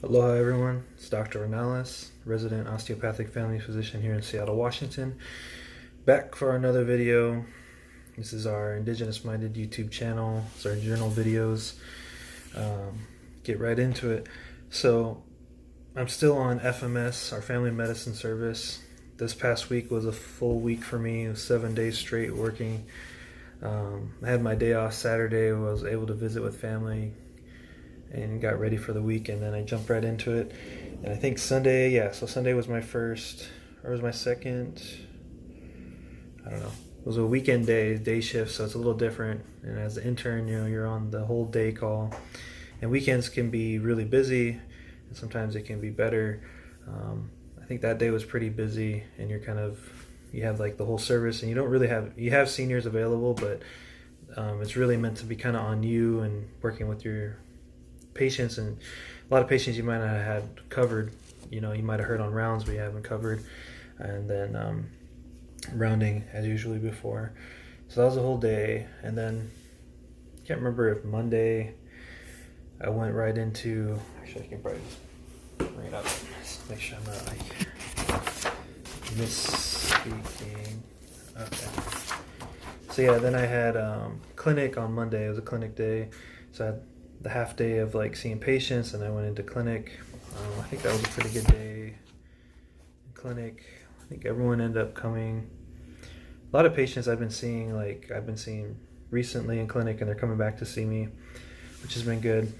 Aloha everyone, it's Dr. Ornelas, resident osteopathic family physician here in Seattle, Washington. Back for another video. This is our Indigenous Minded YouTube channel. It's our journal videos. Get right into it. So I'm still on FMS, our family medicine service. This past week was a full week for me. It was 7 days straight working. I had my day off Saturday. I was able to visit with family and got ready for the week, and then I jumped right into it. And I think Sunday, so Sunday was my first, or was my second, I don't know. It was a weekend day shift, so it's a little different. And as an intern, you're on the whole day call. And weekends can be really busy, and sometimes it can be better. I think that day was pretty busy, and you have like the whole service, and you have seniors available, but it's really meant to be kind of on you and working with your patients, and a lot of patients you might not have had covered. You might have heard on rounds, but you haven't covered, and then rounding as usually before. So that was a whole day, and then I can't remember if Monday I went right into. Actually, I can probably just bring it up. Just make sure I'm not like misspeaking. Okay. So yeah, then I had clinic on Monday. It was a clinic day, so I had the half day of like seeing patients, and I went into clinic. I think that was a pretty good day in clinic. I think everyone ended up coming. A lot of patients I've been seeing recently in clinic, and they're coming back to see me, which has been good.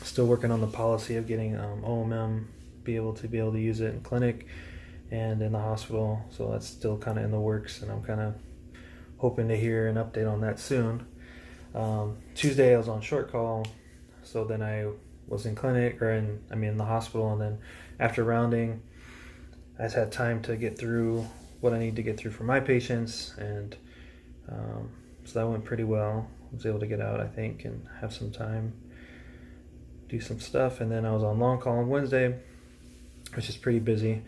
Still working on the policy of getting OMM, be able to use it in clinic and in the hospital. So that's still kind of in the works, and I'm kind of hoping to hear an update on that soon. Tuesday I was on short call, so then I was in clinic, in the hospital, and then after rounding, I just had time to get through what I need to get through for my patients, and so that went pretty well. I was able to get out, I think, and have some time, do some stuff, and then I was on long call on Wednesday, which is pretty busy.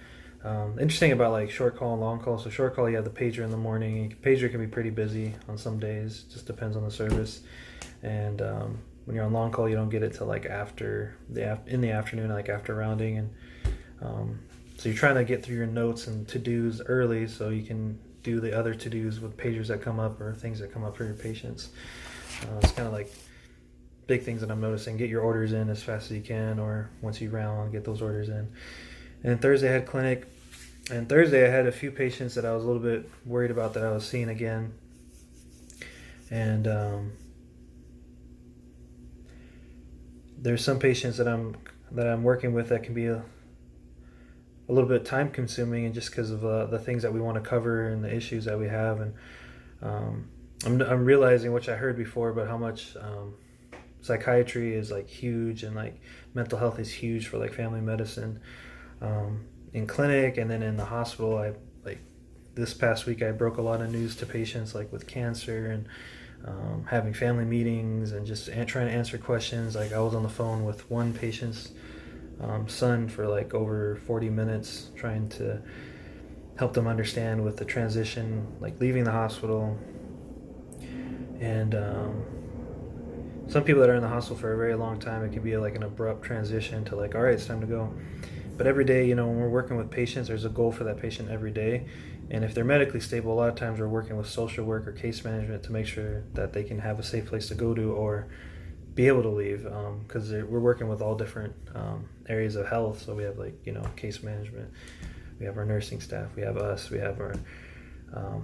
Interesting about like short call and long call. So short call, you have the pager in the morning. Pager can be pretty busy on some days. Just depends on the service. And when you're on long call, you don't get it till like in the afternoon, like after rounding. And so you're trying to get through your notes and to-dos early, so you can do the other to-dos with pagers that come up or things that come up for your patients. It's kind of like big things that I'm noticing. Get your orders in as fast as you can, or once you round, get those orders in. And Thursday I had clinic. And Thursday I had a few patients that I was a little bit worried about that I was seeing again. And there's some patients that I'm working with that can be a little bit time consuming, and just because of the things that we want to cover and the issues that we have. And I'm realizing, which I heard before, but how much psychiatry is like huge, and like mental health is huge for like family medicine. In clinic and then in the hospital, this past week I broke a lot of news to patients like with cancer, and having family meetings and just trying to answer questions. Like I was on the phone with one patient's son for like over 40 minutes trying to help them understand with the transition, like leaving the hospital. And some people that are in the hospital for a very long time, it can be like an abrupt transition to like, all right, it's time to go. But every day, when we're working with patients, there's a goal for that patient every day. And if they're medically stable, a lot of times we're working with social work or case management to make sure that they can have a safe place to go to or be able to leave, because we're working with all different areas of health. So we have like, case management, we have our nursing staff, we have us, we have our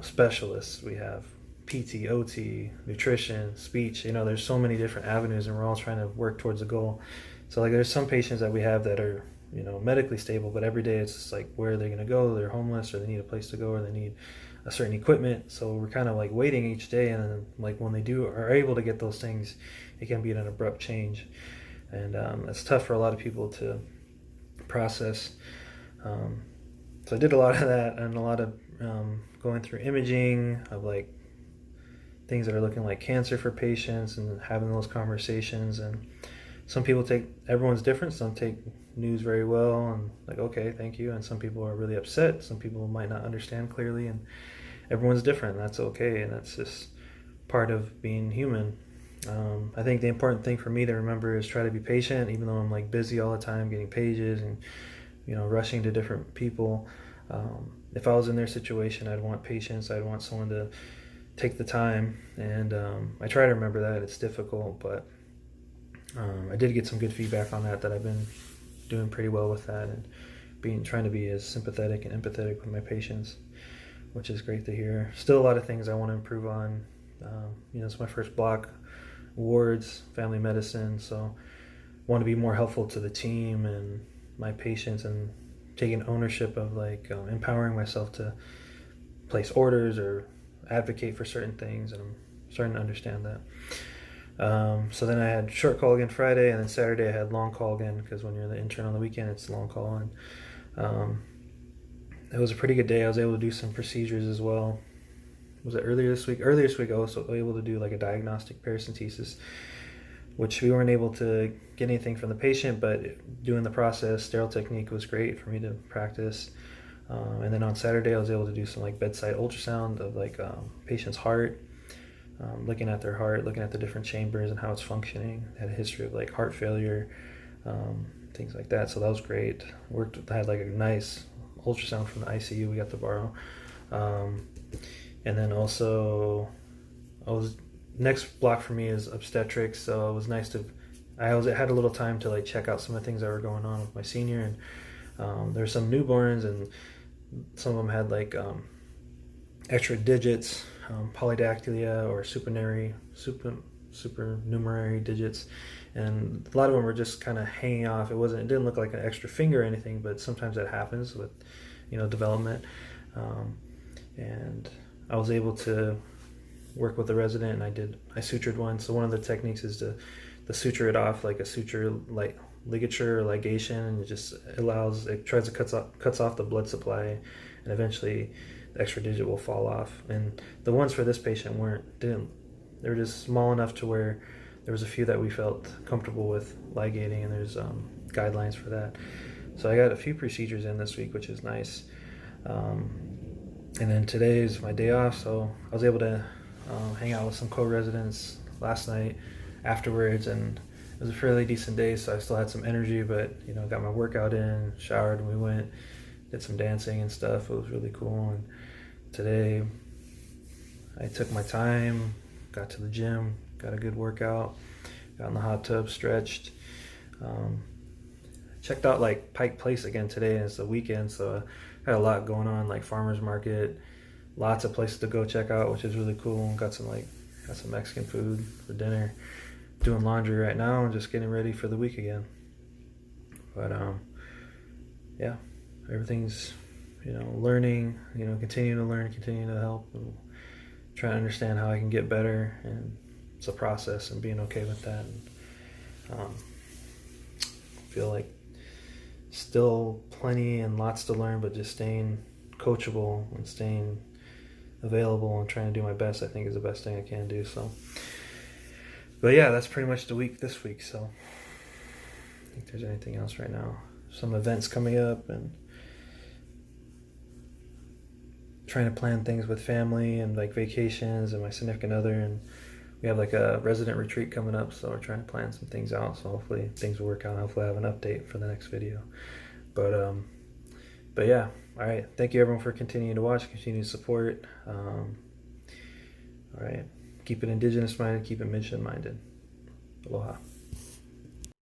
specialists, we have PT, OT, nutrition, speech. There's so many different avenues, and we're all trying to work towards a goal. So like there's some patients that we have that are medically stable, but every day it's just like, where are they going to go? They're homeless, or they need a place to go, or they need a certain equipment. So we're kind of like waiting each day, and then like when they are able to get those things, it can be an abrupt change, and it's tough for a lot of people to process. So I did a lot of that, and a lot of going through imaging of like things that are looking like cancer for patients, and having those conversations. And some people everyone's different. Some take news very well and like, okay, thank you. And some people are really upset. Some people might not understand clearly, and everyone's different. And that's okay. And that's just part of being human. I think the important thing for me to remember is try to be patient, even though I'm like busy all the time getting pages and rushing to different people. If I was in their situation, I'd want patience. I'd want someone to take the time, and I try to remember that. It's difficult, but I did get some good feedback on that I've been doing pretty well with that, and trying to be as sympathetic and empathetic with my patients, which is great to hear. Still a lot of things I want to improve on. It's my first block, wards, family medicine, so want to be more helpful to the team and my patients, and taking ownership of empowering myself to place orders or advocate for certain things, and I'm starting to understand that. So then I had short call again Friday, and then Saturday I had long call again, because when you're the intern on the weekend, it's long call. And it was a pretty good day. I was able to do some procedures as well. Was it earlier this week? Earlier this week I was able to do like a diagnostic paracentesis, which we weren't able to get anything from the patient, but doing the process, sterile technique was great for me to practice. And then on Saturday I was able to do some bedside ultrasound of patient's heart, looking at their heart, looking at the different chambers and how it's functioning. Had a history of heart failure, things like that. So that was great. I had a nice ultrasound from the ICU we got to borrow. And then also next block for me is obstetrics. So it was nice I had a little time to check out some of the things that were going on with my senior, and there were some newborns, and some of them had extra digits, polydactylia or supernumerary digits, and a lot of them were just kind of hanging off. It didn't look like an extra finger or anything, but sometimes that happens with development. And I was able to work with the resident, and I sutured one. So one of the techniques is to suture it off, like a suture ligature or ligation, and it cuts off the blood supply, and eventually the extra digit will fall off. And the ones for this patient they were just small enough to where there was a few that we felt comfortable with ligating, and there's guidelines for that. So I got a few procedures in this week, which is nice. And then today is my day off, so I was able to hang out with some co-residents last night afterwards, and it was a fairly decent day, so I still had some energy, but got my workout in, showered, and we did some dancing and stuff. It was really cool. And today I took my time, got to the gym, got a good workout, got in the hot tub, stretched, checked out Pike Place again today, and it's the weekend, so I had a lot going on, farmers market, lots of places to go check out, which is really cool. Got some Mexican food for dinner, doing laundry right now, and just getting ready for the week again. But yeah, everything's learning, continuing to learn, continuing to help, and trying to understand how I can get better, and it's a process, and being okay with that. And feel like still plenty and lots to learn, but just staying coachable and staying available and trying to do my best, I think, is the best thing I can do. So, but yeah, that's pretty much the week this week. So I think there's anything else right now. Some events coming up, and trying to plan things with family and vacations and my significant other, and we have a resident retreat coming up, so we're trying to plan some things out. So hopefully things will work out. Hopefully I have an update for the next video. But yeah, all right. Thank you everyone for continuing to watch, continue to support. All right, keep it indigenous minded, keep it mission minded. Aloha.